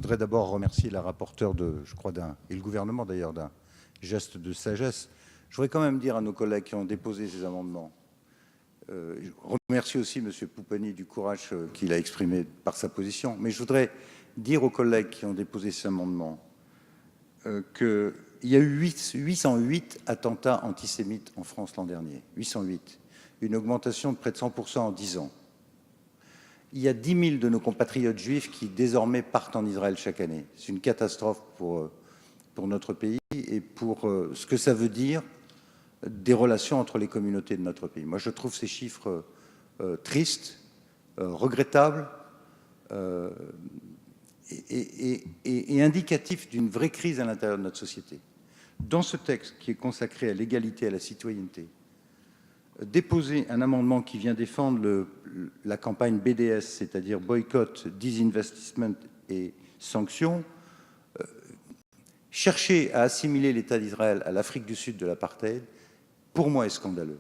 voudrais d'abord remercier la rapporteure et le gouvernement d'ailleurs d'un geste de sagesse. Je voudrais quand même dire à nos collègues qui ont déposé ces amendements, je remercie aussi M. Pupponi du courage qu'il a exprimé par sa position, mais je voudrais dire aux collègues qui ont déposé ces amendements qu'il y a eu 808 attentats antisémites en France l'an dernier, 808, une augmentation de près de 100% en 10 ans. Il y a 10 000 de nos compatriotes juifs qui désormais partent en Israël chaque année. C'est une catastrophe pour notre pays et pour ce que ça veut dire des relations entre les communautés de notre pays. Moi, je trouve ces chiffres tristes, regrettables et indicatifs d'une vraie crise à l'intérieur de notre société. Dans ce texte qui est consacré à l'égalité et à la citoyenneté, déposer un amendement qui vient défendre la campagne BDS, c'est-à-dire boycott, disinvestissement et sanctions, chercher à assimiler l'État d'Israël à l'Afrique du Sud de l'apartheid, pour moi, est scandaleux.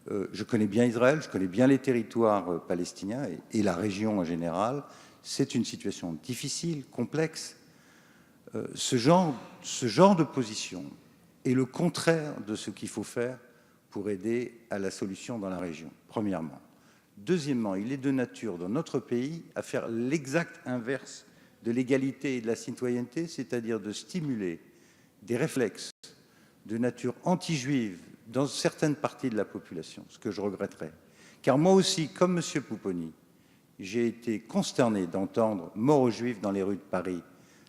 Je connais bien Israël, je connais bien les territoires palestiniens et la région en général. C'est une situation difficile, complexe. Ce genre de position est le contraire de ce qu'il faut faire pour aider à la solution dans la région, premièrement. Deuxièmement, il est de nature, dans notre pays, à faire l'exact inverse de l'égalité et de la citoyenneté, c'est-à-dire de stimuler des réflexes de nature anti-juive dans certaines parties de la population, ce que je regretterais. Car moi aussi, comme M. Pupponi, j'ai été consterné d'entendre « mort aux Juifs » dans les rues de Paris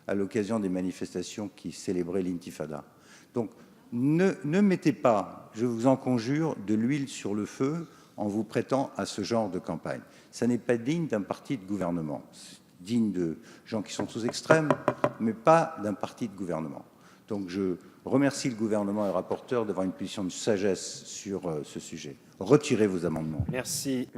à l'occasion des manifestations qui célébraient l'intifada. Donc, ne mettez pas, je vous en conjure, de l'huile sur le feu en vous prêtant à ce genre de campagne. Ça n'est pas digne d'un parti de gouvernement. C'est digne de gens qui sont sous extrême, mais pas d'un parti de gouvernement. Donc je remercie le gouvernement et le rapporteur d'avoir une position de sagesse sur ce sujet. Retirez vos amendements. Merci,